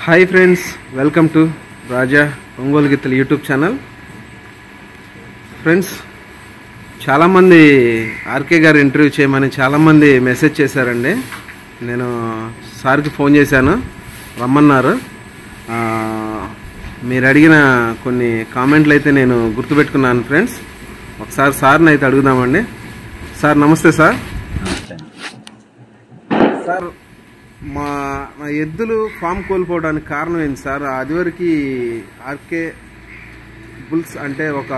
Hi friends, welcome to రాజా ఒంగోలు గిత్తలు YouTube channel. Friends, చాలామంది RK గారు ఇంటర్వ్యూ చేయమని చాలామంది మెసేజ్ చేశారండి. నేను సార్కి ఫోన్ చేశాను, రమ్మన్నారు. మీరు అడిగిన కొన్ని కామెంట్లు అయితే నేను గుర్తుపెట్టుకున్నాను. ఫ్రెండ్స్, ఒకసారి సార్ని అయితే అడుగుదామండి. సార్ నమస్తే. సార్ సార్ మా ఎద్దులు ఫామ్ కోల్పోవడానికి కారణం ఏంటి సార్? అదివరకు ఆర్కే బుల్స్ అంటే ఒక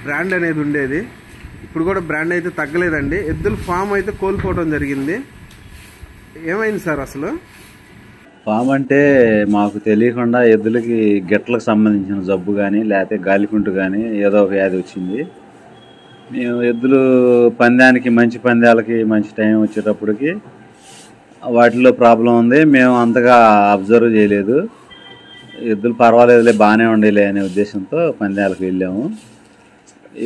బ్రాండ్ అనేది ఉండేది. ఇప్పుడు కూడా బ్రాండ్ అయితే తగ్గలేదండి. ఎద్దులు ఫామ్ అయితే కోల్పోవడం జరిగింది. ఏమైంది సార్ అసలు? ఫామ్ అంటే మాకు తెలియకుండా ఎద్దులకి గిట్లకు సంబంధించిన జబ్బు కానీ లేకపోతే గాలికుంటు కానీ ఏదో ఒక వ్యాధి వచ్చింది. మేము ఎద్దులు పందానికి మంచి పందాలకి మంచి టైం వచ్చేటప్పటికి వాటిలో ప్రాబ్లం ఉంది. మేము అంతగా అబ్జర్వ్ చేయలేదు. ఎద్దులు పర్వాలేదులే, బాగానే ఉండేలే అనే ఉద్దేశంతో పందాలకు వెళ్ళాము.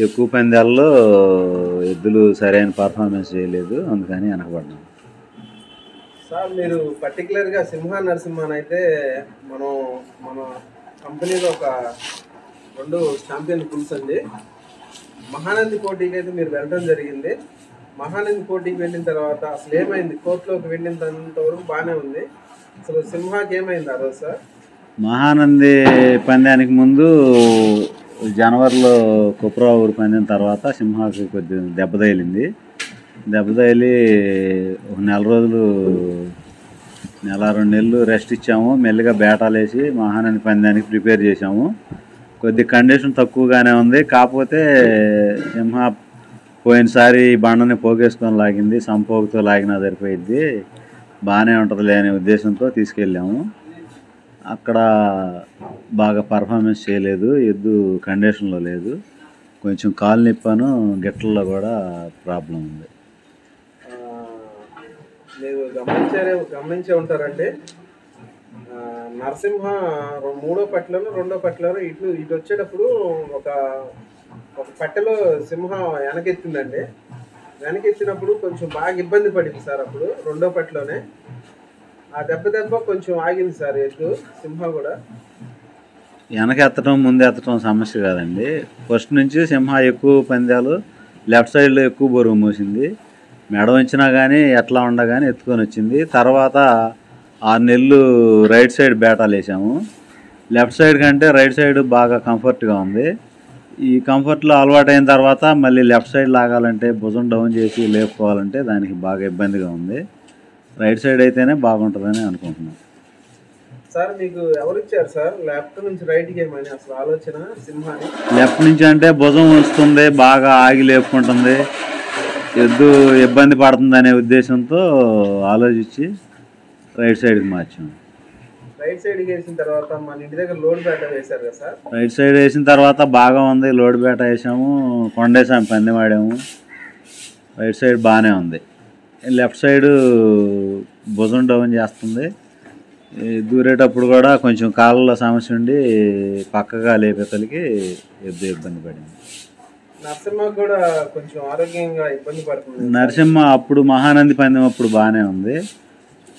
ఎక్కువ పందాల్లో ఎద్దులు సరైన పర్ఫార్మెన్స్ చేయలేదు, అందుకని వెనకబడ్డాము. సార్, మీరు పర్టికులర్గా సింహ నరసింహన్ అయితే మన కంపెనీలో ఒక 2 ఛాంపియన్ బుల్స్ అండి. మహానంది పోటీకి అయితే మీరు వెళ్ళడం జరిగింది. మహానంది పోటీకి వెళ్ళిన తర్వాత అసలు ఏమైంది? కోర్టులోకి వెళ్ళినంత వరకు బాగానే ఉంది. అసలు సింహాకి ఏమైంది ఆ రోజు సార్? మహానంది పందానికి ముందు జనవరిలో కుప్రా ఊరు పందిన తర్వాత సింహాకి కొద్దిగా దెబ్బ తగిలింది. దెబ్బ తగిలి ఒక నెల రోజులు 1-2 నెలలు రెస్ట్ ఇచ్చాము. మెల్లిగా బేటాలు వేసి మహానంది పందానికి ప్రిపేర్ చేసాము. కొద్ది కండిషన్ తక్కువగానే ఉంది. కాకపోతే సింహ పోయినసారి బండని పోగేసుకొని లాగింది. సంపోగుతో లాగినా సరిపోయిద్ది, బాగానే ఉంటుందిలే అనే ఉద్దేశంతో తీసుకెళ్ళాము. అక్కడ బాగా పర్ఫార్మెన్స్ చేయలేదు, ఎద్దు కండిషన్లో లేదు. కొంచెం కాలు నిప్పాను, గిట్లలో కూడా ప్రాబ్లం ఉంది. మీరు గమనించే ఉంటారంటే నరసింహ 3వ పట్లను 2వ పట్లను ఇటు వచ్చేటప్పుడు ఒక పట్టెలో సింహం వెనకెత్తిందండి. వెనకెత్తినప్పుడు కొంచెం బాగా ఇబ్బంది పడింది సార్. అప్పుడు 2వ పట్టలోనే ఆ దెబ్బ కొంచెం ఆగింది సార్ ఎద్దు. సింహం కూడా వెనకెత్తడం ముందు ఎత్తడం సమస్య కాదండి. ఫస్ట్ నుంచి సింహ ఎక్కువ పందాలు లెఫ్ట్ సైడ్లో ఎక్కువ బరువు మోసింది. మెడ వంచినా కానీ ఎట్లా ఉండగానే ఎత్తుకొని వచ్చింది. తర్వాత 6 నెలలు రైట్ సైడ్ బేటాలు వేసాము. లెఫ్ట్ సైడ్ కంటే రైట్ సైడ్ బాగా కంఫర్ట్గా ఉంది. ఈ కంఫర్ట్లో అలవాటైన తర్వాత మళ్ళీ లెఫ్ట్ సైడ్ లాగాలంటే, భుజం డౌన్ చేసి లేపుకోవాలంటే దానికి బాగా ఇబ్బందిగా ఉంది. రైట్ సైడ్ అయితేనే బాగుంటుందని అనుకుంటున్నాం. సార్, మీకు ఎవరు ఇచ్చారు సార్ లెఫ్ట్ నుంచి రైట్కి ఏమని అసలు ఆలోచన సింహాన్ని? లెఫ్ట్ నుంచి అంటే భుజం వస్తుంది, బాగా ఆగి లేపుకుంటుంది, ఎద్దు ఇబ్బంది పడుతుంది అనే ఉద్దేశంతో ఆలోచించి రైట్ సైడ్కి మార్చాము. రైట్ సైడ్కి వేసిన తర్వాత మన ఇంటి దగ్గర లోడ్ బేట వేశారు కదా సార్? రైట్ సైడ్ వేసిన తర్వాత బాగా ఉంది. లోడ్ బేట వేసాము, కొండేసాము, పందెం ఆడాము. రైట్ సైడ్ బాగానే ఉంది. లెఫ్ట్ సైడ్ భుజం డౌన్ చేస్తుంది. దూరేటప్పుడు కూడా కొంచెం కాళ్ళలో సమస్య ఉండి పక్కగా లేపేతలకి ఎద్దు ఇబ్బంది పడింది. నరసింహ కూడా కొంచెం ఆరోగ్యంగా ఇబ్బంది పడుతుంది. నరసింహ అప్పుడు మహానంది పందెం అప్పుడు బాగానే ఉంది,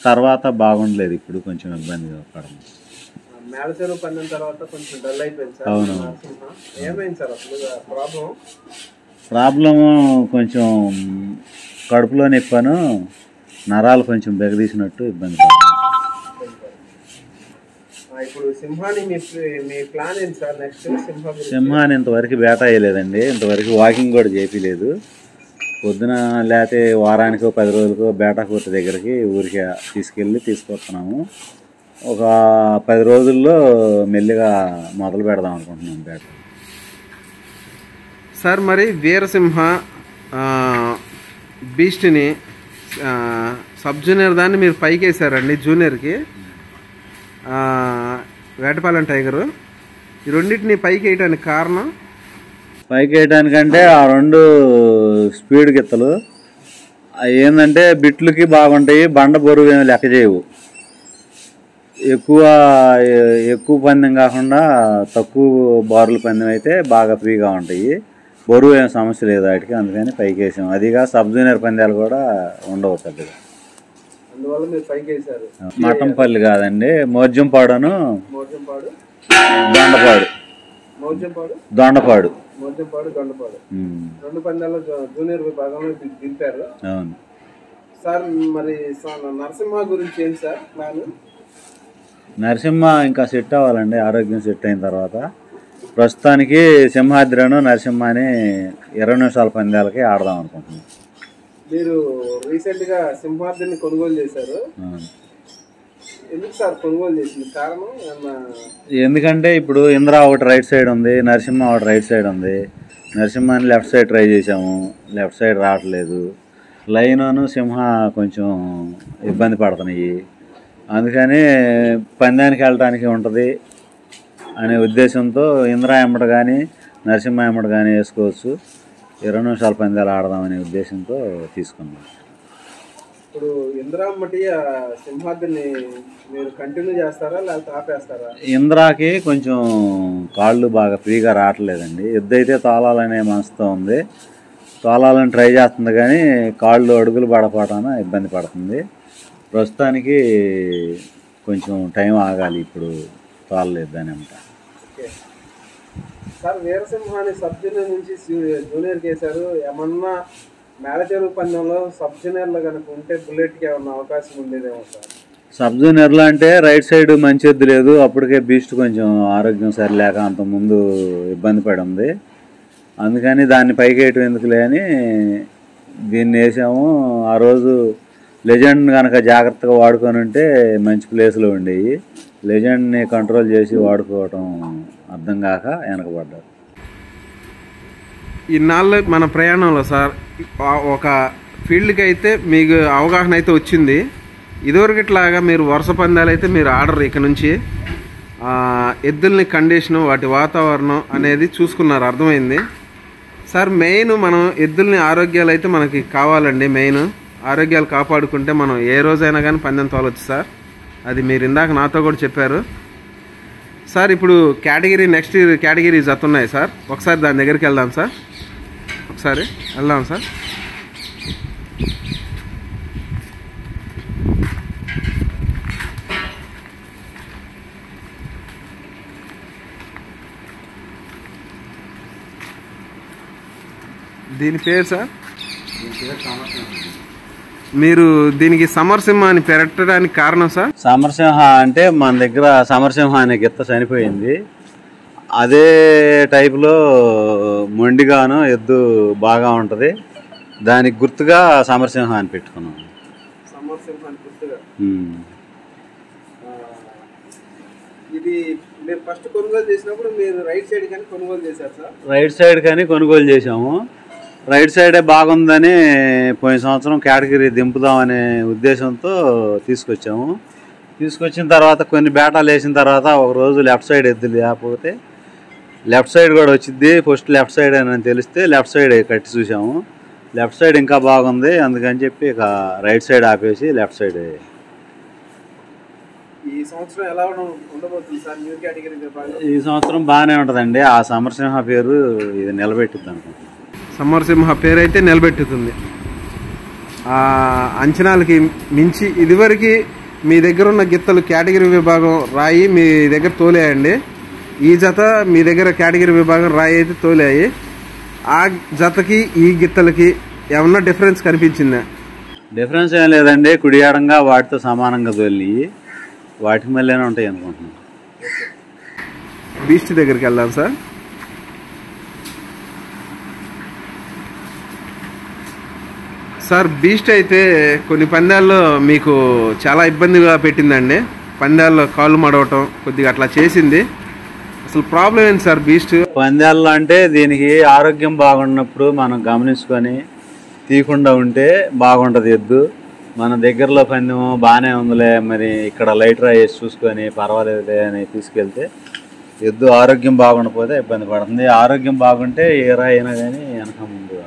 తర్వాత బాగుండలేదు. ఇప్పుడు కొంచెం ఇబ్బందిగా పడుతుంది. మేళచెరువు పందెం తర్వాత కొంచెం డల్ అయిపోయింది సార్. అవును. ఏమైంది సార్ అసలు ప్రాబ్లము? కొంచెం కడుపులో నొప్పాను, నరాలు కొంచెం బెగదీసినట్టు ఇబ్బంది పడుతుంది. ఇప్పుడు సింహాని మీ ప్లాన్ ఏంటి సార్ నెక్స్ట్? సింహాన్ని ఇంతవరకు బేటా వేయలేదండి. ఇంతవరకు వాకింగ్ కూడా చేయలేదు. పొద్దున లేకపోతే వారానికో 10 రోజులకో బేటా కోర్టు దగ్గరికి ఊరికి తీసుకొస్తున్నాము. ఒక 10 రోజుల్లో మెల్లిగా మొదలు పెడదాం అనుకుంటున్నాం బేట. సార్, మరి వీరసింహ బీస్ట్ని సబ్ జూనియర్ దాన్ని మీరు పైకి వేసారండి, జూనియర్కి వేటపాలెం టైగరు. ఈ రెండింటిని పైకి వేయడానికి కారణం? పైకి వేయడానికంటే ఆ 2 స్పీడ్ గిత్తలు అవి ఏంటంటే బిట్లకి బాగుంటాయి, బండ బరువు ఏమి లెక్క చేయవు. ఎక్కువ పందెం కాకుండా తక్కువ బారుల పందెం అయితే బాగా ఫ్రీగా ఉంటాయి. బరువు ఏం సమస్య లేదు వాటికి, అందుకని పైకి వేసాం. అదిగా సబ్ జూనియర్ పందాలు కూడా ఉండవు పెద్దగా. అందువల్ల మీరు పైకి వేశారు. మఠంపల్లి కాదండి, మోర్జంపాడును మోర్జంపాడు, దొండపాడు. మోర్జంపాడు, దొండపాడు, మోర్జంపాడు, దొండపాడు 2 పందాల్లో జూనియర్ విభాగంలో దింపారు. అవును సార్. మరి నరసింహ గురించి ఏంటి సార్ ప్లాన్? నరసింహ ఇంకా సెట్ అవ్వాలండి, ఆరోగ్యం సెట్ అయిన తర్వాత. ప్రస్తుతానికి సింహాద్రిను నరసింహని 20 నిమిషాల పందాలకి ఆడదాం అనుకుంటున్నాం. మీరు రీసెంట్గా సింహాద్రిని కొనుగోలు చేశారు. ఎందుకు సార్ కొనుగోలు చేసింది? కారణం ఎందుకంటే ఇప్పుడు ఇంద్ర ఒకటి రైట్ సైడ్ ఉంది, నరసింహ ఒకటి రైట్ సైడ్ ఉంది. నరసింహని లెఫ్ట్ సైడ్ ట్రై చేసాము, లెఫ్ట్ సైడ్ రావట్లేదు. లైను సింహ కొంచెం ఇబ్బంది పడుతున్నాయి. అందుకని పందానికి వెళ్ళడానికి ఉంటుంది అనే ఉద్దేశంతో ఇంద్ర ఎమ్మట కానీ నరసింహ ఎమ్మట కానీ వేసుకోవచ్చు. 20 నిమిషాల పందాలు ఆడదామనే ఉద్దేశంతో తీసుకున్నాం. ఇప్పుడు ఇంద్రామ్మటి సింహాద్రిని మీరు కంటిన్యూ చేస్తారా లేకపోతే ఆపేస్తారా? ఇంద్రాకి కొంచెం కాళ్ళు బాగా ఫ్రీగా రావట్లేదండి. ఎద్దైతే తోలాలనే మనసుతో ఉంది, తోలాలని ట్రై చేస్తుంది కానీ కాళ్ళు అడుగులు పడపోవటాన ఇబ్బంది పడుతుంది. ప్రస్తుతానికి కొంచెం టైం ఆగాలి, ఇప్పుడు తోలలేదు అని అంట. సార్ వీరసింహాన్ని సబ్ జూనియర్ నుంచి జూనియర్కి వేశారు. ఏమన్నా మేళచెరువు పందెంలో సబ్ జూనియర్లో కనుక ఉంటే బుల్లెట్కి ఏమన్నా అవకాశం ఉండేదేమో సార్? సబ్ జూనియర్లో అంటే రైట్ సైడ్ మంచి ఎద్దు లేదు, అప్పటికే బీస్ట్ కొంచెం ఆరోగ్యం సరిలేక అంతకుముందు ఇబ్బంది పడి ఉంది. అందుకని దాన్ని పైకి వేయటం ఎందుకులే అని దీన్ని వేసాము. ఆ రోజు లెజెండ్ కనుక జాగ్రత్తగా వాడుకొని ఉంటే మంచి ప్లేస్లో ఉండేవి. లెజెండ్ని కంట్రోల్ చేసి వాడుకోవటం అర్థం కాక వెనకబడ్డారు. ఇన్నాళ్ళు మన ప్రయాణంలో సార్ ఒక ఫీల్డ్కి అయితే మీకు అవగాహన అయితే వచ్చింది. ఇదివరకట్లాగా మీరు వరుస పందాలు అయితే మీరు ఆర్డర్ ఇక నుంచి ఎద్దుల్ని కండిషను వాటి వాతావరణం అనేది చూసుకున్నారు, అర్థమైంది సార్. మెయిన్ మనం ఎద్దుల్ని ఆరోగ్యాలు అయితే మనకి కావాలండి. మెయిన్ ఆరోగ్యాలు కాపాడుకుంటే మనం ఏ రోజైనా కానీ పందెం తోలొచ్చు సార్. అది మీరు ఇందాక నాతో కూడా చెప్పారు సార్. ఇప్పుడు కేటగిరీ నెక్స్ట్ కేటగిరీ జత ఉన్నాయి సార్. ఒకసారి దాని దగ్గరికి వెళ్దాం సార్, ఒకసారి వెళ్దాం సార్. దీని పేరు సార్? మీరు దీనికి సమరసింహ అని పెట్టడానికి కారణం సార్? సమరసింహ అంటే మన దగ్గర సమరసింహ అనే గిత్త చనిపోయింది. అదే టైపులో మొండిగాను ఎద్దు బాగా ఉంటుంది, దానికి గుర్తుగా సమరసింహ అని పెట్టుకున్నాం. సమరసింహ అని గుర్తుగా. ఇది మీరు ఫస్ట్ కొనుగోలు చేసినప్పుడు మీరు రైట్ సైడ్ కానీ కొనుగోలు చేశారు సార్? రైట్ సైడ్ కానీ కొనుగోలు చేసాము. రైట్ సైడే బాగుందని పోయిన సంవత్సరం కేటగిరీ దింపుదామనే ఉద్దేశంతో తీసుకొచ్చాము. తీసుకొచ్చిన తర్వాత కొన్ని బేటాలు వేసిన తర్వాత ఒకరోజు లెఫ్ట్ సైడ్ ఎద్దు లేకపోతే లెఫ్ట్ సైడ్ కూడా వచ్చింది. ఫస్ట్ లెఫ్ట్ సైడ్ అని తెలిస్తే లెఫ్ట్ సైడ్ కట్టి చూసాము. లెఫ్ట్ సైడ్ ఇంకా బాగుంది, అందుకని చెప్పి ఇక రైట్ సైడ్ ఆపేసి లెఫ్ట్ సైడ్. ఈ సంవత్సరం ఎలా ఉండబోతుంది సార్ న్యూ కేటగిరీ విభాగం? ఈ సంవత్సరం బాగానే ఉంటుందండి. ఆ సమరసింహ పేరు ఇది నిలబెట్టుద్ది అనుకుంటున్నాను. సమరసింహ పేరు అయితే నిలబెట్టుతుంది. అంచనాలకి మించి ఇదివరకు మీ దగ్గర ఉన్న గిత్తలు కేటగిరీ విభాగం రాయి మీ దగ్గర తోలేయండి. ఈ జత మీ దగ్గర కేటగిరీ విభాగం రాయి అయితే తోలాయి. ఆ జతకి ఈ గిత్తలకి ఏమన్నా డిఫరెన్స్ కనిపించిందా? డిఫరెన్స్ ఏం లేదండి, కుడియాడంగా వాటితో సమానంగా తోలి వాటికి మళ్ళీనే ఉంటాయి అనుకుంటున్నాను. బీస్ట్ దగ్గరికి వెళ్దాం సార్. సార్ బీస్ట్ అయితే కొన్ని పందాల్లో మీకు చాలా ఇబ్బందిగా పెట్టిందండి. పందాల్లో కాళ్ళు మడవటం కొద్దిగా అట్లా చేసింది. అసలు ప్రాబ్లం ఏంటి సార్ బీస్ట్ పందాల్లో? అంటే దీనికి ఆరోగ్యం బాగున్నప్పుడు మనం గమనించుకొని తీయకుండా ఉంటే బాగుంటుంది ఎద్దు. మన దగ్గరలో పందెం బాగానే ఉందిలే, మరి ఇక్కడ లైట్ రా వేసి చూసుకొని పర్వాలేదులే అని తీసుకెళ్తే ఎద్దు ఆరోగ్యం బాగుండకపోతే ఇబ్బంది పడుతుంది. ఆరోగ్యం బాగుంటే ఏ రా అయినా కానీ వెనక ముందు.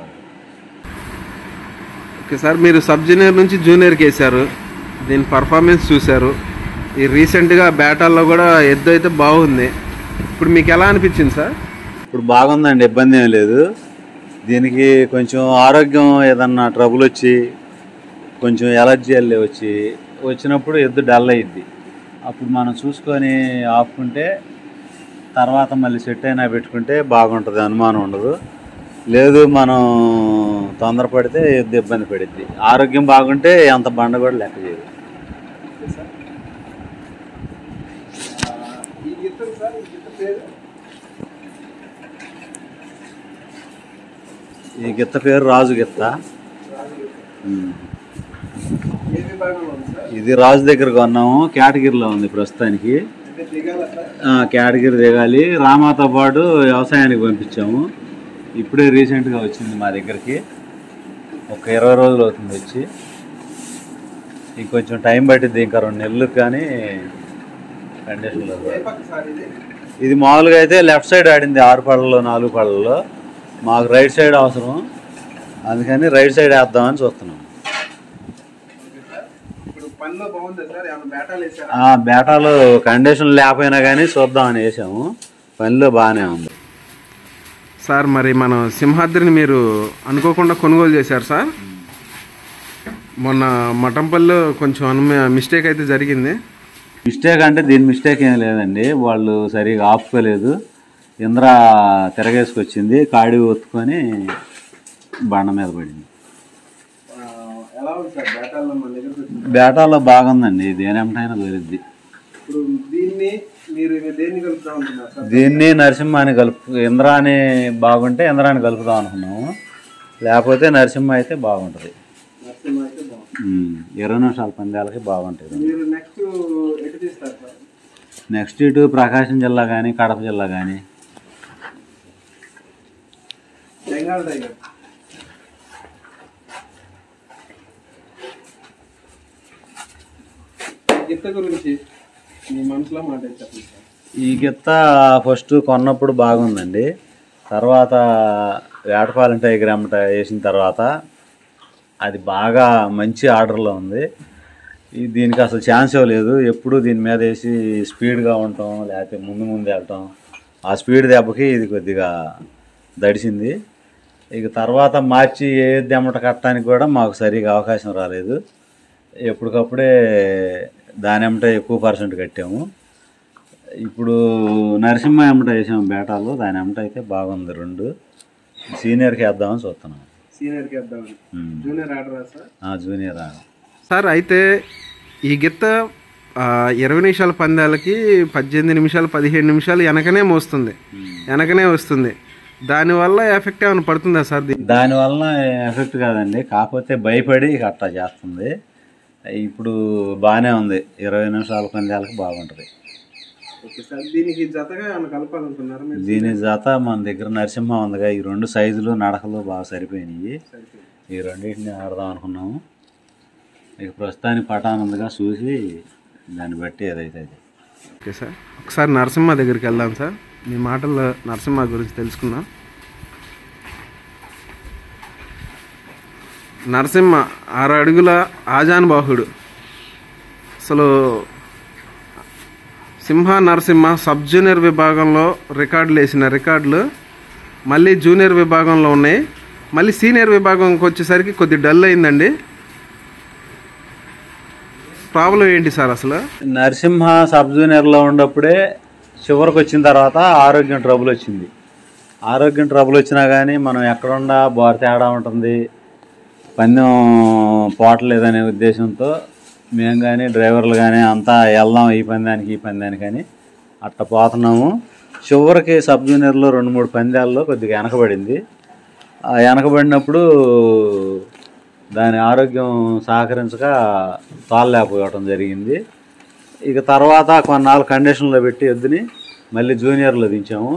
ఓకే సార్, మీరు సబ్ జూనియర్ నుంచి జూనియర్కి వేశారు, దీని పర్ఫార్మెన్స్ చూశారు. ఈ రీసెంట్గా బ్యాటాల్లో కూడా ఎద్దు అయితే బాగుంది. ఇప్పుడు మీకు ఎలా అనిపించింది సార్? ఇప్పుడు బాగుందండి, ఇబ్బంది ఏం లేదు. దీనికి కొంచెం ఆరోగ్యం ఏదన్నా ట్రబుల్ వచ్చి కొంచెం ఎలర్జీ వచ్చి వచ్చినప్పుడు ఎద్దు డల్ అయ్యిద్ది. అప్పుడు మనం చూసుకొని ఆపుకుంటే తర్వాత మళ్ళీ సెట్ అయినా పెట్టుకుంటే బాగుంటుంది, అనుమానం ఉండదు. లేదు మనం తొందరపడితే ఎద్దు ఇబ్బంది పడిద్ది. ఆరోగ్యం బాగుంటే ఎంత బండ కూడా లెక్క చేయదు. ఈ గిత్త పేరు రాజు గిత్త. ఇది రాజు దగ్గర కొన్నాము. కేటగిరీలో ఉంది ప్రస్తుతానికి. కేటగిరీ దిగాలి. రామాతో పాటు వ్యవసాయానికి పంపించాము. ఇప్పుడే రీసెంట్గా వచ్చింది మా దగ్గరికి. ఒక 20 రోజులు అవుతుంది వచ్చి. ఇంకొంచెం టైం పట్టిద్ది, ఇంకా 2 నెలలకు కానీ కండిషన్లో. ఇది మామూలుగా అయితే లెఫ్ట్ సైడ్ ఆడింది 6 పళ్ళలో 4 పళ్ళలో. మాకు రైట్ సైడ్ అవసరం, అందుకని రైట్ సైడ్ వేద్దామని చూస్తున్నాం. బేటాలు కండిషన్ లేకపోయినా కానీ చూద్దామని వేసాము. పనిలో బాగానే ఉంది సార్. మరి మనం సింహాద్రిని మీరు అనుకోకుండా కొనుగోలు చేశారు సార్. మొన్న మఠంపల్లిలో కొంచెం మిస్టేక్ అయితే జరిగింది. మిస్టేక్ అంటే దీని మిస్టేక్ ఏం లేదండి. వాళ్ళు సరిగా ఆపుకోలేదు. ఇంద్ర తిరగేసుకొచ్చింది, కాడి ఒత్తుకొని బండ మీద పడింది. బేటాల్లో బాగుందండి. దేనింటైనా దొరికిద్ది. దీన్ని నరసింహ అని ఇంద్రాని బాగుంటే ఇంద్రాన్ని కలుపుదాం అనుకున్నాము. లేకపోతే నరసింహ అయితే బాగుంటుంది. 20 నిమిషాల పందాలకి బాగుంటుంది. నెక్స్ట్ ఇటు ప్రకాశం జిల్లా కానీ కడప జిల్లా కానీ. ఈ గిత్త ఫస్ట్ కొన్నప్పుడు బాగుందండి. తర్వాత వేటపాలెం టైగర్ అమ్మట వేసిన తర్వాత అది బాగా మంచి ఆర్డర్లో ఉంది. దీనికి అసలు ఛాన్స్ ఇవ్వలేదు. ఎప్పుడు దీని మీద వేసి స్పీడ్గా ఉండటం, లేకపోతే ముందు వెళ్ళటం, ఆ స్పీడ్ దెబ్బకి ఇది కొద్దిగా దడిసింది. ఇక తర్వాత మార్చి ఏది అమ్మట కట్టడానికి కూడా మాకు సరిగా అవకాశం రాలేదు. ఎప్పటికప్పుడే దాని అమ్మట ఎక్కువ పర్సెంట్ కట్టాము. ఇప్పుడు నరసింహ అమ్మట వేసాము బేటాలు. దాని అమ్మట అయితే బాగుంది. 2 సీనియర్కి వేద్దామని చూస్తున్నాం. Junior order sir. అయితే ఈ గిత్త 20 నిమిషాల పందాలకి 18 నిమిషాలు 15 నిమిషాలు వెనకనే వస్తుంది. దానివల్ల ఎఫెక్ట్ ఏమైనా పడుతుందా సార్? దానివల్ల ఎఫెక్ట్ కాదండి, కాకపోతే భయపడి అట్లా చేస్తుంది. ఇప్పుడు బాగానే ఉంది. 20 నిమిషాల పందాలకి బాగుంటుంది. దీని జత మన దగ్గర నరసింహ ఉందిగా. ఈ 2 సైజులు నడకలు బాగా సరిపోయినాయి. ఈ రెండింటిని ఆడదాం అనుకున్నాము. ఇక ప్రస్తుతానికి పటానందుగా చూసి దాన్ని బట్టి ఏదైతే అది. ఓకే సార్, ఒకసారి నరసింహ దగ్గరికి వెళ్దాం సార్. మీ మాటల్లో నరసింహ గురించి తెలుసుకుందాం. నరసింహ 6 అడుగుల ఆజానుబాహుడు. అసలు సింహ నరసింహ సబ్ జూనియర్ విభాగంలో రికార్డులు మళ్ళీ జూనియర్ విభాగంలో ఉన్నాయి. మళ్ళీ సీనియర్ విభాగంకి వచ్చేసరికి కొద్ది డల్ అయిందండి. ప్రాబ్లం ఏంటి సార్? అసలు నరసింహ సబ్ జూనియర్లో ఉన్నప్పుడే చివరికి వచ్చిన తర్వాత ఆరోగ్యం ట్రబుల్ వచ్చింది. ఆరోగ్యం ట్రబుల్ వచ్చినా కానీ మనం ఎక్కడున్నా బోర్ తేడా ఉంటుంది, పందెం పోవట్లేదనే ఉద్దేశంతో మేము కానీ డ్రైవర్లు కానీ అంతా వెళ్దాం ఈ పందానికి అని అట్ట పోతున్నాము. చివరికి సబ్ జూనియర్లో 2-3 పందాల్లో కొద్దిగా వెనకబడింది. ఆ వెనకబడినప్పుడు దాని ఆరోగ్యం సహకరించక తాళలేకపోవటం జరిగింది. ఇక తర్వాత కొన్నాళ్ళు కండిషన్లో పెట్టి ఎద్దుని మళ్ళీ జూనియర్లో దించాము.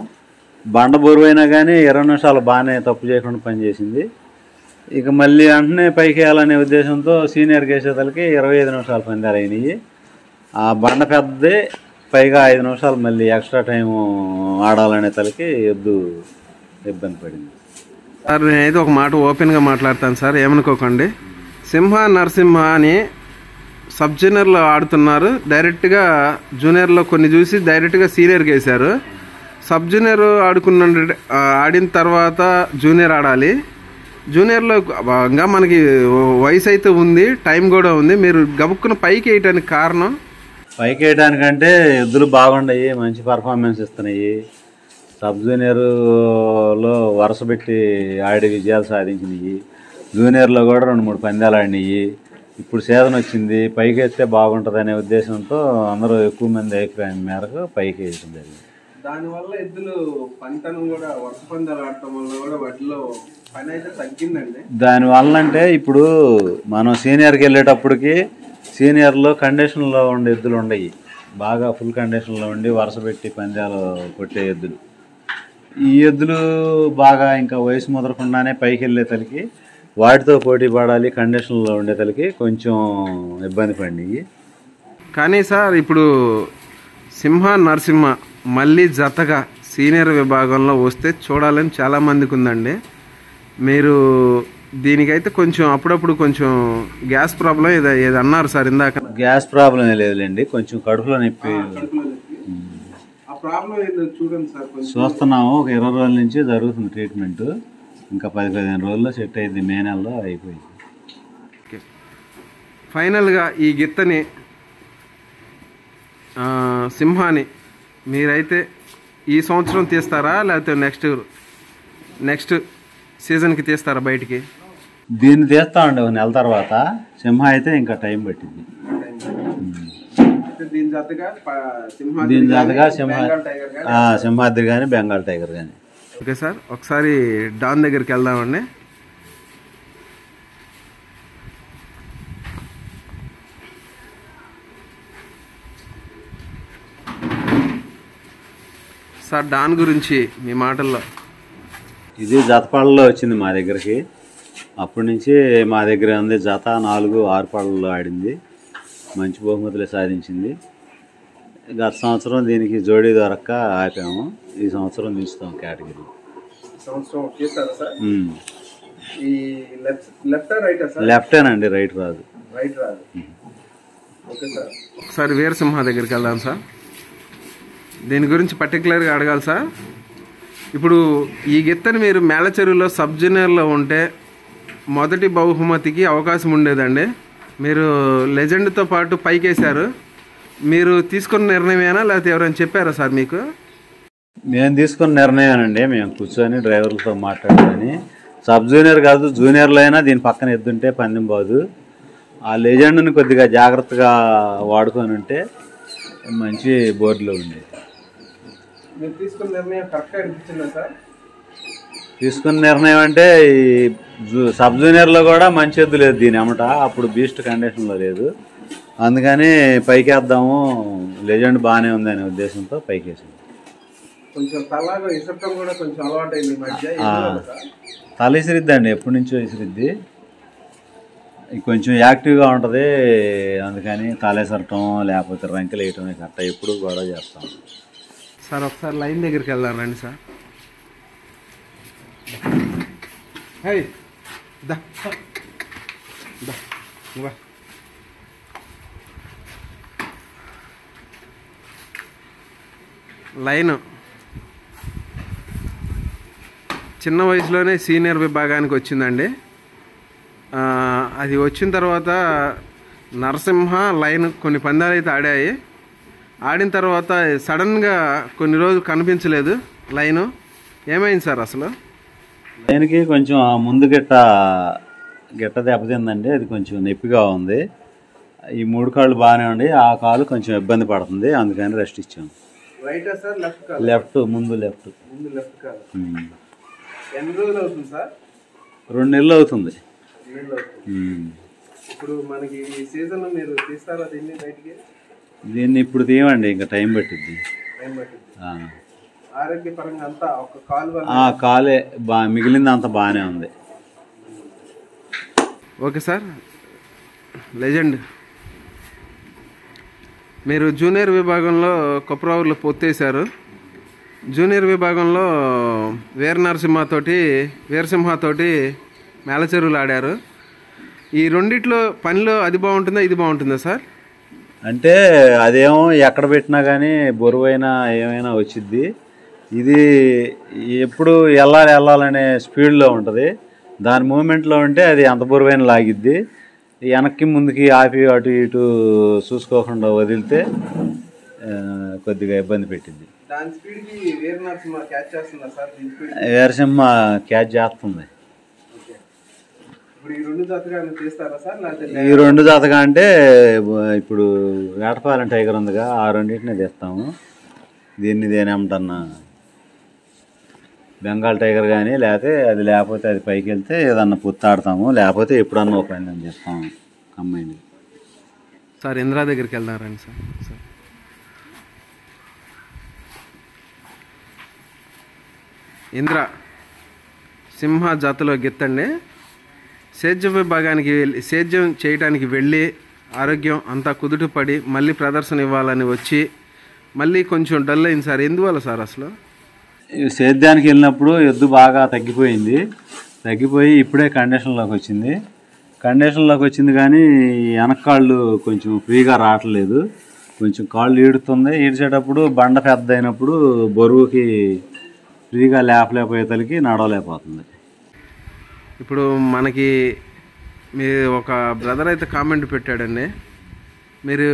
బండ బరువైనా కానీ 20 నిమిషాలు బాగానే తప్పు చేయకుండా పనిచేసింది. ఇక మళ్ళీ వెంటనే పైకి వేయాలనే ఉద్దేశంతో సీనియర్కి వేసేతలకి 25 నిమిషాలు పందాలు అయినాయి. ఆ బండ పెద్దదే, పైగా 5 నిమిషాలు మళ్ళీ ఎక్స్ట్రా టైము ఆడాలనే తలకి ఎద్దు ఇబ్బంది పడింది. సార్ నేనైతే ఒక మాట ఓపెన్గా మాట్లాడతాను సార్, ఏమనుకోకండి. సింహ నరసింహ అని సబ్ జూనియర్లో ఆడుతున్నారు. డైరెక్ట్గా జూనియర్లో కొన్ని చూసి డైరెక్ట్గా సీనియర్కి వేశారు. సబ్ జూనియర్ ఆడిన తర్వాత జూనియర్ ఆడాలి. జూనియర్లో ఇంకా మనకి వయసు అయితే ఉంది, టైం కూడా ఉంది. మీరు గబుక్కున పైకి వేయటానికి కారణం? పైకి వేయడానికంటే ఎద్దులు బాగున్నాయి, మంచి పర్ఫార్మెన్స్ ఇస్తున్నాయి. సబ్ జూనియర్లో వరుస పెట్టి ఆడి విజయాలు సాధించినాయి. జూనియర్లో కూడా 2-3 పందాలు ఆడినాయి. ఇప్పుడు సీజన్ వచ్చింది, పైకి వేస్తే బాగుంటుంది అనే ఉద్దేశంతో అందరూ ఎక్కువ మంది అభిప్రాయం మేరకు పైకి వేయడం జరిగింది. దానివల్ల ఎద్దులు పంటను కూడా వరుస పందాలు ఆడటం వల్ల కూడా వాటిలో పని అయితే తగ్గిందండి. దానివల్ల అంటే ఇప్పుడు మనం సీనియర్కి వెళ్ళేటప్పటికి సీనియర్లో కండిషన్లో ఉండే ఎద్దులు ఉన్నాయి, బాగా ఫుల్ కండిషన్లో ఉండి వరుస పెట్టి పందాలు కొట్టే ఎద్దులు. ఈ ఎద్దులు బాగా ఇంకా వయసు ముదరకుండానే పైకి వెళ్ళే తలకి వాటితో పోటీ పడాలి, కండిషన్లో ఉండే తలకి కొంచెం ఇబ్బంది పడినాయి. కానీ సార్ ఇప్పుడు సింహ నరసింహ మళ్ళీ జతగా సీనియర్ విభాగంలో వస్తే చూడాలని చాలామందికి ఉందండి. మీరు దీనికైతే కొంచెం అప్పుడప్పుడు కొంచెం గ్యాస్ ప్రాబ్లం ఏదో అన్నారు సార్ ఇందాక. గ్యాస్ ప్రాబ్లం లేదులేండి, కొంచెం కడుపులో నొప్పి చూస్తున్నాము. ఒక 20 రోజుల నుంచి జరుగుతుంది ట్రీట్మెంట్, ఇంకా 10-15 రోజుల్లో సెట్ అయింది, మే నెలలో అయిపోయింది. ఫైనల్గా ఈ గిత్తని సింహాని మీరైతే ఈ సంవత్సరం తీస్తారా లేకపోతే నెక్స్ట్ సీజన్కి తీస్తారా బయటికి? దీన్ని తీస్తామండి 1 నెల తర్వాత. సింహ అయితే ఇంకా టైం పట్టింది. దీని జాతగా సింహాద్రి కానీ బెంగాల్ టైగర్ కానీ. ఓకే సార్, ఒకసారి డాన్ దగ్గరికి వెళ్దామండి. సార్ డాన్ గురించి మీ మాటల్లో. ఇది జతపాళ్ళలో వచ్చింది మా దగ్గరికి, అప్పటి నుంచి మా దగ్గర ఉంది. జత 4-6 పాళ్ళలో ఆడింది, మంచి బహుమతులే సాధించింది. గత సంవత్సరం దీనికి జోడీ దొరక్క ఆపాము, ఈ సంవత్సరం తీస్తాం కేటగిరీ. లెఫ్టేనండి, రైట్ రాదు. ఒకసారి వీరసింహ దగ్గరికి వెళ్దాం సార్. దీని గురించి పర్టికులర్గా అడగాలి సార్. ఇప్పుడు ఈ గిత్తని మీరు మేళచెరువులో సబ్ జూనియర్లో ఉంటే మొదటి బహుమతికి అవకాశం ఉండేదండి. మీరు లెజెండ్తో పాటు పైకేశారు. మీరు తీసుకున్న నిర్ణయమేనా లేకపోతే ఎవరైనా చెప్పారా సార్ మీకు? మేము తీసుకున్న నిర్ణయమేనండి. మేము కూర్చొని డ్రైవర్లతో మాట్లాడుకొని సబ్ జూనియర్ కాదు జూనియర్లో అయినా దీని పక్కన ఎద్దుంటే పందెం బాదు. ఆ లెజెండ్ని కొద్దిగా జాగ్రత్తగా వాడుకొని ఉంటే మంచి బోర్డులో ఉండేది. తీసుకున్న నిర్ణయం అంటే ఈ సబ్ జూనియర్లో కూడా మంచి ఎద్దు లేదు దీని అమ్మట, అప్పుడు బీస్ట్ కండిషన్లో లేదు. అందుకని పైకేద్దాము, లెజెండ్ బాగానే ఉంది అనే ఉద్దేశంతో పైకేసాము. తల ఇసిరిద్దండి, ఎప్పటి నుంచో ఇసిరిద్ది, కొంచెం యాక్టివ్గా ఉంటుంది. అందుకని తలేసరటం లేకపోతే రంకెలు వేయటం కట్ట ఎప్పుడు గొడవ చేస్తాం. సార్ ఒకసారి లైన్ దగ్గరికి వెళ్దాం రండి సార్. లైన్ చిన్న వయసులోనే సీనియర్ విభాగానికి వచ్చిందండి. అది వచ్చిన తర్వాత నరసింహ లైన్ కొన్ని పందాలు అయితే ఆడాయి. ఆడిన తర్వాత సడన్గా కొన్ని రోజులు కనిపించలేదు లైను. ఏమైంది సార్ అసలు? లైన్కి కొంచెం ముందు గిట్ట దెబ్బతిందండి, అది కొంచెం నొప్పిగా ఉంది. ఈ 3 కాళ్ళు బాగానే ఉండి, ఆ కాలు కొంచెం ఇబ్బంది పడుతుంది, అందుకని రెస్ట్ ఇచ్చాము. లెఫ్ట్ ముందు లెఫ్ట్. 2 నెలలు అవుతుంది. దీన్ని ఇప్పుడు తీయమండి, ఇంకా టైం పట్టిద్ది. కాలే మిగిలింది అంత బాగానే ఉంది. ఓకే సార్, లెజెండ్ మీరు జూనియర్ విభాగంలో కొప్రావూరులో పొత్తేశారు. జూనియర్ విభాగంలో వీరసింహతోటి మేళచెరువులు ఆడారు. ఈ రెండిట్లో పనిలో అది బాగుంటుందా ఇది బాగుంటుందా సార్? అంటే అదేమో ఎక్కడ పెట్టినా కానీ బరువైనా ఏమైనా వచ్చిద్ది. ఇది ఎప్పుడు వెళ్ళాలనే స్పీడ్లో ఉంటుంది. దాని మూమెంట్లో ఉంటే అది అంత బరువైన లాగిద్ది. వెనక్కి ముందుకి ఆపి అటు ఇటు చూసుకోకుండా వదిలితే కొద్దిగా ఇబ్బంది పెట్టింది. దాని స్పీడ్కి వీర నరసింహ క్యాచ్ చేస్తుందా సార్? వీరసింహ క్యాచ్ చేస్తుంది. ఇప్పుడు ఈ రెండు జాతగా తీస్తారా సార్? ఈ రెండు జాతగా అంటే ఇప్పుడు వేటపాలెం టైగర్ ఉందిగా, ఆ రెండింటినే తీస్తాము. దేన్ని ఏమంటన్నా బెంగాల్ టైగర్ కానీ లేకపోతే అది పైకి వెళ్తే ఏదన్నా పుత్తాడతాము, లేకపోతే ఎప్పుడన్నా ఒక పందెం చేస్తాము కంబైన్. సార్ ఇంద్రా దగ్గరికి వెళ్దారండి సార్. సార్ ఇంద్ర సింహ జాతిలో గిత్తండి. సేద్య విభాగానికి సేద్యం చేయడానికి వెళ్ళి ఆరోగ్యం అంతా కుదుటపడి మళ్ళీ ప్రదర్శన ఇవ్వాలని వచ్చి మళ్ళీ కొంచెం డల్ అయింది సార్. ఎందువల్ల సార్? అసలు సేద్యానికి వెళ్ళినప్పుడు ఎద్దు బాగా తగ్గిపోయి ఇప్పుడే కండిషన్లోకి వచ్చింది కానీ వెనకాళ్ళు కొంచెం ఫ్రీగా రావట్లేదు. కొంచెం కాళ్ళు ఈడుతుంది. ఈడ్చేటప్పుడు బండ పెద్ద అయినప్పుడు బరువుకి ఫ్రీగా లేపలేకపోయేతలకి నడవలేకపోతుంది. ఇప్పుడు మనకి మీ ఒక బ్రదర్ అయితే కామెంట్ పెట్టాడండి, మీరు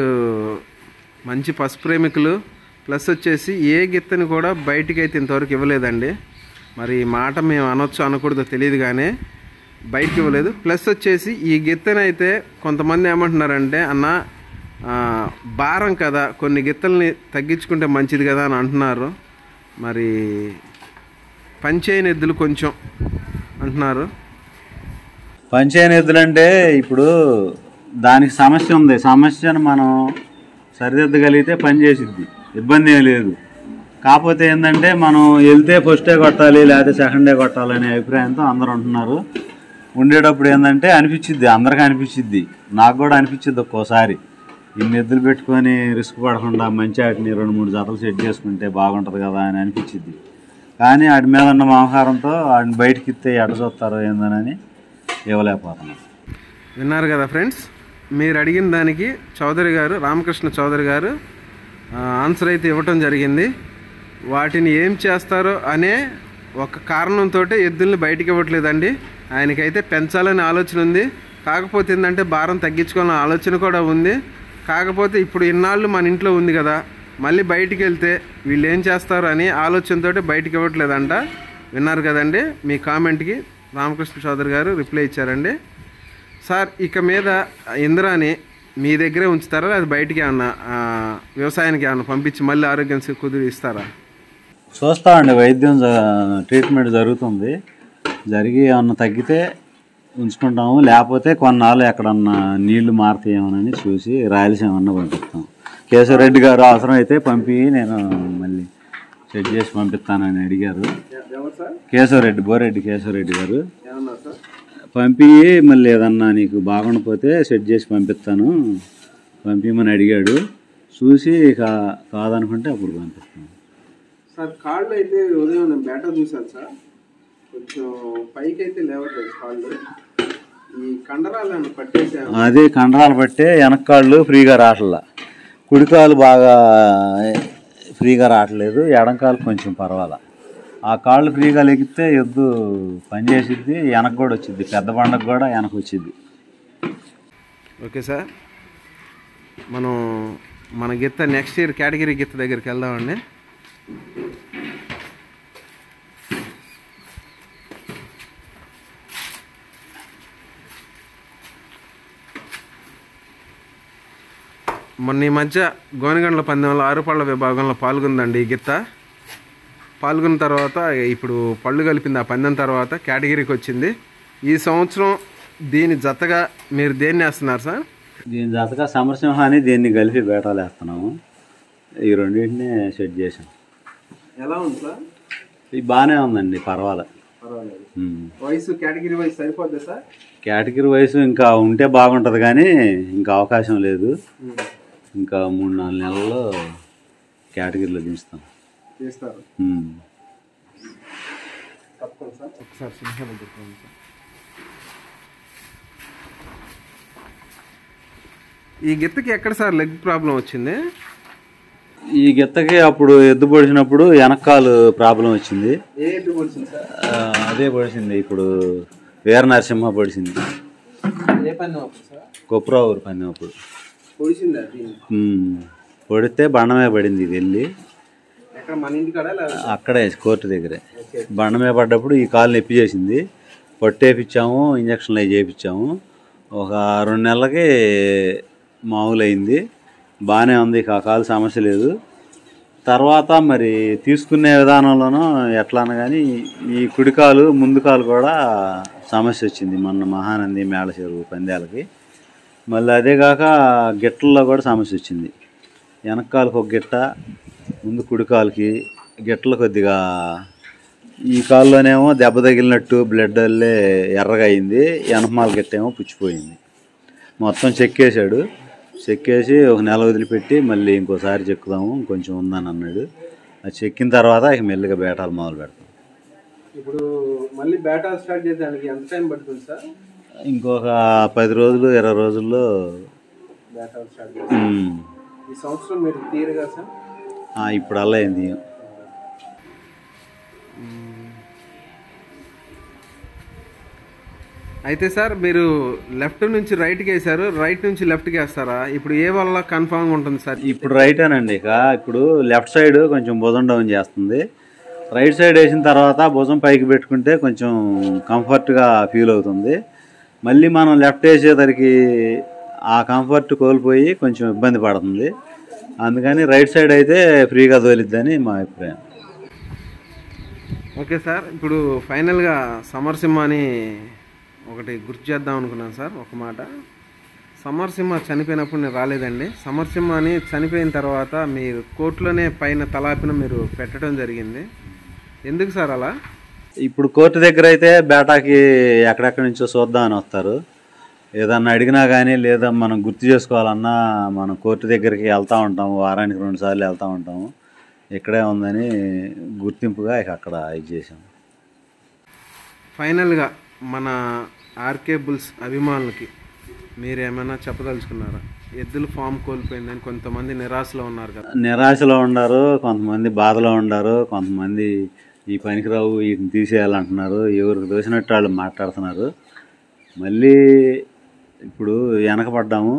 మంచి పశు ప్రేమికులు, ప్లస్ వచ్చేసి ఏ గిత్తని కూడా బయటికి అయితే ఇంతవరకు ఇవ్వలేదండి. మరి ఈ మాట మేము అనొచ్చు అనకూడదో తెలియదు కానీ బయటికి ఇవ్వలేదు. ప్లస్ వచ్చేసి ఈ గిత్తని అయితే కొంతమంది ఏమంటున్నారంటే, అన్న భారం కదా, కొన్ని గిత్తల్ని తగ్గించుకుంటే మంచిది కదా అని అంటున్నారు. మరి పంచేయని ఎద్దులు కొంచెం అంటున్నారు. పంచేయని ఎద్దులు అంటే ఇప్పుడు దానికి సమస్య ఉంది. సమస్యను మనం సరిదిద్దగలిగితే పని చేసిద్ది, ఇబ్బంది ఏం లేదు. కాకపోతే ఏంటంటే మనం వెళ్తే ఫస్టే కొట్టాలి లేకపోతే సెకండ్ డే కొట్టాలనే అభిప్రాయంతో అందరూ ఉంటున్నారు. ఉండేటప్పుడు ఏంటంటే అందరికీ అనిపించిద్ది, నాకు కూడా అనిపించిద్ది ఒక్కోసారి, ఇన్ని ఎద్దులు పెట్టుకొని రిస్క్ పడకుండా మంచి వాటిని 2-3 జతలు సెట్ చేసుకుంటే బాగుంటుంది కదా అని అనిపించిద్ది. కానీ వాటి మీద ఉన్న మమకారంతో వాటిని బయటకి ఇస్తే ఎట చూస్తారో ఏందనని ఇవ్వలేకపోతున్నాం. విన్నారు కదా ఫ్రెండ్స్, మీరు అడిగిన దానికి రామకృష్ణ చౌదరి గారు ఆన్సర్ అయితే ఇవ్వటం జరిగింది. వాటిని ఏం చేస్తారో అనే ఒక కారణంతో ఎద్దుల్ని బయటికి ఇవ్వట్లేదండి. ఆయనకైతే పెంచాలనే ఆలోచన ఉంది, కాకపోతే ఏంటంటే భారం తగ్గించుకోవాలనే ఆలోచన కూడా ఉంది. కాకపోతే ఇప్పుడు ఇన్నాళ్ళు మన ఇంట్లో ఉంది కదా, మళ్ళీ బయటికి వెళ్తే వీళ్ళు ఏం చేస్తారు అని ఆలోచనతో బయటికి ఇవ్వట్లేదంట. విన్నారు కదండి, మీ కామెంట్కి రామకృష్ణ చౌదరి గారు రిప్లై ఇచ్చారండి. సార్ ఇక మీద ఇంద్రాని మీ దగ్గరే ఉంచుతారా, అది బయటికి ఏమన్నా వ్యవసాయానికి ఏమన్నా పంపించి మళ్ళీ ఆరోగ్యం కుదిరి ఇస్తారా? చూస్తామండి, వైద్యం ట్రీట్మెంట్ జరుగుతుంది. జరిగి ఏమన్నా తగ్గితే ఉంచుకుంటాము, లేకపోతే కొన్నాళ్ళు ఎక్కడన్నా నీళ్లు మారుతాయేమోనని చూసి రాయలసీమ పంపిస్తాం. కేశవరెడ్డి గారు అవసరం అయితే నేను మళ్ళీ సెట్ చేసి పంపిస్తానని అడిగారు. బోరెడ్డి కేశవరెడ్డి గారు మళ్ళీ ఏదన్నా నీకు బాగుండకపోతే సెట్ చేసి పంపించమని అడిగాడు. చూసి కాదనుకుంటే అప్పుడు పంపిస్తాను. సార్ కాళ్ళు అయితే ఉదయం నేను బ్యాటర్ చూశాను సార్, కొంచెం పైకి అయితే లేవట్లేదు కాళ్ళు. ఈ కండరాలను పట్టేసాను. అదే కండరాలు పట్టే వెనకాళ్ళు ఫ్రీగా రావట్లా, కుడికాలు బాగా ఫ్రీగా రావట్లేదు, ఎడంకాలు కొంచెం పర్వాలా. ఆ కాళ్ళు ఫ్రీగా లెగితే ఎద్దు పనిచేసిద్ది, వెనక కూడా వచ్చిద్ది, పెద్ద బండకు కూడా వెనక వచ్చిద్ది. ఓకే సార్, మన గిత్త నెక్స్ట్ ఇయర్ కేటగిరీ గిత్త దగ్గరికి వెళ్దామండి. మొన్న ఈ మధ్య గోనెగండ్ల పందెంలో 6 పళ్ళ విభాగంలో పాల్గొందండి ఈ గిత్త. పాల్గొన్న తర్వాత ఇప్పుడు పళ్ళు కలిపింది. ఆ పందెం తర్వాత కేటగిరీకి వచ్చింది. ఈ సంవత్సరం దీని జతగా మీరు దేన్ని వేస్తున్నారు సార్? దీని జతగా సమరసింహాన్ని దీన్ని కలిపి బేటాలు వేస్తున్నాము. ఈ రెండింటిని సెట్ చేసాం. ఎలా ఉంది సార్? ఇది బాగానే ఉందండి, పర్వాలేదు. వయసు కేటగిరీ వైస్ సరిపోద్ది సార్? కేటగిరీ వయసు ఇంకా ఉంటే బాగుంటుంది కానీ ఇంకా అవకాశం లేదు. ఇంకా 3-4 నెలల్లో కేటగిరీలో తీస్తారు. ఈ గిత్తకి ఎక్కడ సార్ లెగ్ ప్రాబ్లం వచ్చింది? ఈ గిత్తకి అప్పుడు ఎద్దు పొడిచినప్పుడు వెనకాలు ప్రాబ్లం వచ్చింది. ఏ ఎద్దు పొడిచింది సార్? అదే పొడిచింది. ఇప్పుడు వీర నరసింహ పొడిచింది. ఏ పందెం అప్పుడు సార్? కొప్రావూరు పందెం అప్పుడు పొడిచిందా? పొడితే బండమే పడింది. ఇది వెళ్ళి ఎక్కడ మన ఇంటికాడ అక్కడే కోర్టు దగ్గరే బండమే పడ్డప్పుడు ఈ కాలు నొప్పి చేసింది. పట్టేపించాము, ఇంజక్షన్లు అవి చేయించాము. ఒక 2 నెలలకి మామూలు అయింది, బాగానే ఉంది. ఆ కాలు సమస్య లేదు. తర్వాత మరి తీసుకునే విధానంలోనూ ఎట్లా అనగాని ఈ కుడికాలు ముందు కాలు కూడా సమస్య వచ్చింది మొన్న మహానంది మేళ చెరువు పందాలకి. మళ్ళీ అదే కాక గిట్టల్లో కూడా సమస్య వచ్చింది. వెనకాలకు ఒక గిట్ట, ముందు కుడికాలుకి గిట్టలు కొద్దిగా ఈ కాల్లోనేమో దెబ్బ తగిలినట్టు బ్లడ్ వల్లే ఎర్రగా అయింది, వెనకమాల గిట్ట ఏమో పుచ్చిపోయింది. మొత్తం చెక్కేశాడు. చెక్కేసి ఒక నెల వదిలిపెట్టి మళ్ళీ ఇంకోసారి చెక్కుదాము కొంచెం ఉందని అన్నాడు. అది చెక్కిన తర్వాత ఇక మెల్లిగా బేటాలు మొదలు పెడతాం. ఇప్పుడు మళ్ళీ బేటాలు స్టార్ట్ చేయడానికి ఎంత టైం పడుతుంది సార్? ఇంకొక 10 రోజులు 20 రోజుల్లో బేటాలు స్టార్ట్ చేస్తాం. ఈ సంవత్సరం మీరు తీరుగా సార్? ఇప్పుడు అలా అయింది. అయితే సార్ మీరు లెఫ్ట్ నుంచి రైట్కి వేసారు, రైట్ నుంచి లెఫ్ట్కి వేస్తారా? ఇప్పుడు ఏ వల్ల కన్ఫామ్గా ఉంటుంది సార్? ఇప్పుడు రైటేనండి. ఇప్పుడు లెఫ్ట్ సైడ్ కొంచెం భుజం డౌన్ చేస్తుంది. రైట్ సైడ్ వేసిన తర్వాత భుజం పైకి పెట్టుకుంటే కొంచెం కంఫర్ట్గా ఫీల్ అవుతుంది. మళ్ళీ మనం లెఫ్ట్ వేసేసరికి ఆ కంఫర్ట్ కోల్పోయి కొంచెం ఇబ్బంది పడుతుంది. అందుకని రైట్ సైడ్ అయితే ఫ్రీగా తోలిద్దని మా అభిప్రాయం. ఓకే సార్, ఇప్పుడు ఫైనల్గా సమరసింహని ఒకటి గుర్తు చేద్దాం అనుకున్నాను సార్. ఒక మాట, సమరసింహ చనిపోయినప్పుడు నేను రాలేదండి. సమరసింహని చనిపోయిన తర్వాత మీరు కోర్టులోనే పైన తలాపిన మీరు పెట్టడం జరిగింది. ఎందుకు సార్ అలా? ఇప్పుడు కోర్టు దగ్గర అయితే బేటాకి ఎక్కడెక్కడి నుంచో చూద్దామని వస్తారు. ఏదన్నా అడిగినా కానీ లేదా మనం గుర్తు చేసుకోవాలన్నా మనం కోర్టు దగ్గరికి వెళ్తూ ఉంటాము. వారానికి 2 సార్లు వెళ్తూ ఉంటాము. ఇక్కడే ఉందని గుర్తింపుగా ఇక అక్కడ ఇది చేసాం. ఫైనల్గా మన ఆర్కే బుల్స్ అభిమానులకి మీరు ఏమైనా చెప్పదలుచుకున్నారా? ఎద్దులు ఫామ్ కోల్పోయిందని కొంతమంది నిరాశలో ఉన్నారు కదా. నిరాశలో ఉన్నారు, కొంతమంది బాధలో ఉన్నారు, కొంతమంది ఈ పనికిరావు వీటిని తీసేయాలంటున్నారు. ఎవరికి దోసినట్టు వాళ్ళు మాట్లాడుతున్నారు. మళ్ళీ ఇప్పుడు వెనకపడ్డాము.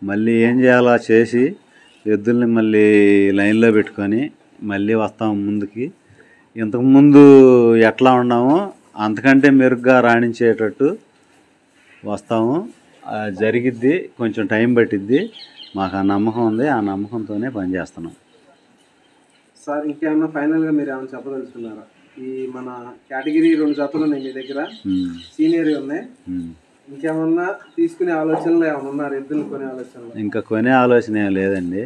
మళ్ళీ ఏం చేయాలో చేసి ఎద్దుల్ని మళ్ళీ లైన్లో పెట్టుకొని మళ్ళీ వస్తాము ముందుకి. ఇంతకుముందు ఎట్లా ఉన్నామో అంతకంటే మెరుగ్గా రాణించేటట్టు వస్తాము. జరిగిద్ది, కొంచెం టైం పట్టిద్ది. మాకు ఆ నమ్మకం ఉంది. ఆ నమ్మకంతోనే పనిచేస్తున్నాం. సార్ ఇంకేమన్నా ఫైనల్గా మీరు ఏమైనా చెప్పదలుచుకున్నారా? ఈ మన కేటగిరీ 2 జతలు ఉన్నాయి మీ దగ్గర, సీనియర్ ఉన్నాయి. ఇంకేమన్నా తీసుకునే ఆలోచనలు ఏమైనా ఉన్నారు? ఎద్దులు కొనే ఆలోచనలు? ఇంకా కొనే ఆలోచన ఏం లేదండి,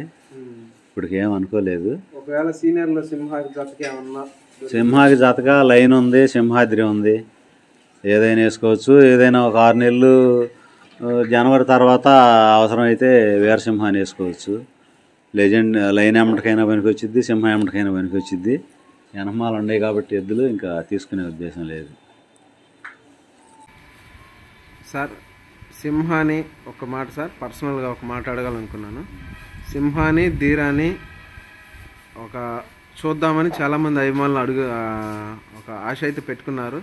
ఇప్పటికేం అనుకోలేదు. ఒకవేళ సీనియర్లో సింహాకి జతకి ఏమన్నా? సింహాకి జతగా లైన్ ఉంది, సింహాద్రి ఉంది. ఏదైనా వేసుకోవచ్చు. ఏదైనా ఒక 6 నెలలు జనవరి తర్వాత అవసరమైతే వీరసింహాన్ని వేసుకోవచ్చు. లెజెండ్ లైన్ ఎమ్మటికైనా పనికి వచ్చిద్ది, సింహం ఎమ్మటికైనా పనికి వచ్చిద్ది. వెనకమాలు ఉన్నాయి కాబట్టి ఎద్దులు ఇంకా తీసుకునే ఉద్దేశం లేదు. సార్ సింహాని ఒక మాట సార్, పర్సనల్గా ఒక మాట అడగాలనుకున్నాను. సింహాని ధీరాని ఒక చూద్దామని చాలామంది అభిమానులు ఒక ఆశ అయితే పెట్టుకున్నారు.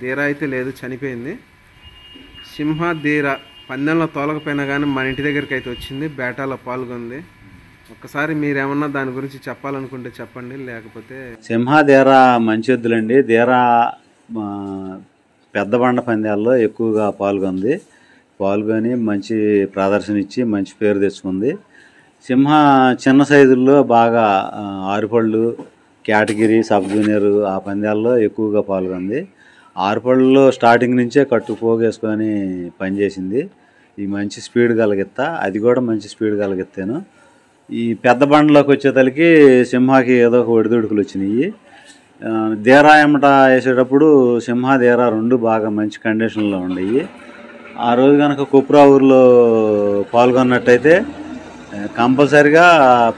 ధీరా అయితే లేదు, చనిపోయింది. సింహ ధీర పందెంలో తోలకపోయినా కానీ మన ఇంటి దగ్గరికి అయితే వచ్చింది, బేటాలో పాల్గొంది. ఒక్కసారి మీరేమన్నా దాని గురించి చెప్పాలనుకుంటే చెప్పండి. లేకపోతే సింహ ధీర మంచి ఎద్దులండి. ధీర పెద్ద బండ పందాల్లో ఎక్కువగా పాల్గొని మంచి ప్రదర్శన ఇచ్చి మంచి పేరు తెచ్చుకుంది. సింహ చిన్న సైజుల్లో బాగా 6 పళ్ళు కేటగిరీ సబ్ జూనియర్ ఆ పందాల్లో ఎక్కువగా పాల్గొంది. 6 పళ్ళలో స్టార్టింగ్ నుంచే కట్టు పోగేసుకొని పనిచేసింది. ఈ మంచి స్పీడ్ కలిగిస్తా, అది కూడా మంచి స్పీడ్ కలిగిస్తాను. ఈ పెద్ద బండ్లోకి వచ్చేతలకి సింహాకి ఏదో ఒక ఒడిదుడుకులు వచ్చినాయి. ధీరా ఎమ్మట వేసేటప్పుడు సింహ ధీరా 2 బాగా మంచి కండిషన్లో ఉండేవి. ఆ రోజు కనుక కుప్రావూరులో పాల్గొన్నట్టయితే కంపల్సరిగా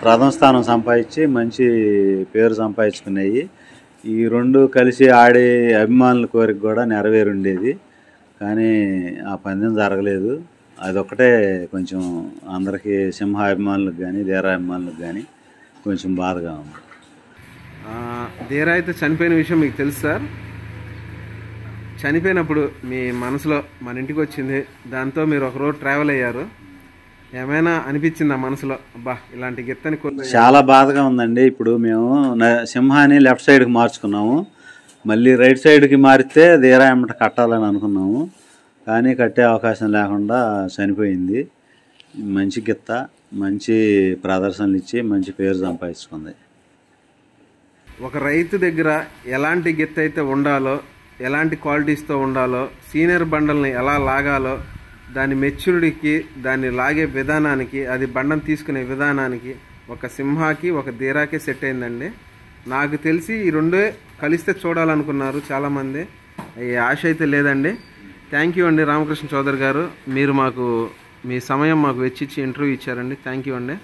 ప్రథమ స్థానం సంపాదించి మంచి పేరు సంపాదించుకున్నాయి. ఈ 2 కలిసి ఆడే అభిమానుల కోరిక కూడా నెరవేరుండేది. కానీ ఆ పందెం జరగలేదు. అదొక్కటే కొంచెం అందరికీ సింహ అభిమానులకు కానీ ధీరా అభిమానులకు కానీ కొంచెం బాధగా ఉంది. ధీరా అయితే చనిపోయిన విషయం మీకు తెలుసు సార్? చనిపోయినప్పుడు మీ మనసులో మన ఇంటికి వచ్చింది, దాంతో మీరు ఒక రోజు ట్రావెల్ అయ్యారు, ఏమైనా అనిపించిందా మనసులో అబ్బా ఇలాంటి గిత్తని చాలా బాధగా ఉందండి. ఇప్పుడు మేము సింహాన్ని లెఫ్ట్ సైడ్కి మార్చుకున్నాము, మళ్ళీ రైట్ సైడ్కి మారితే తీరా ఏమంట కట్టాలని అనుకున్నాము, కానీ కట్టే అవకాశం లేకుండా చనిపోయింది. మంచి గిత్త, మంచి ప్రదర్శనలు ఇచ్చి మంచి పేరు సంపాదించుకుంది. ఒక రైతు దగ్గర ఎలాంటి గిత్త అయితే ఉండాలో, ఎలాంటి క్వాలిటీస్తో ఉండాలో, సీనియర్ బండల్ని ఎలా లాగాలో, దాని మెచ్యూరిటీకి, దాన్ని లాగే విధానానికి, అది బండను తీసుకునే విధానానికి ఒక సింహాకి ఒక ధీరాకి సెట్ అయిందండి. నాకు తెలిసి ఈ రెండే కలిస్తే చూడాలనుకున్నారు చాలామంది, ఈ ఆశ అయితే లేదండి. థ్యాంక్ యూ అండి రామకృష్ణ చౌదరి గారు, మీరు మాకు మీ సమయం మాకు వెచ్చిచ్చి ఇంటర్వ్యూ ఇచ్చారండి. థ్యాంక్ యూ అండి.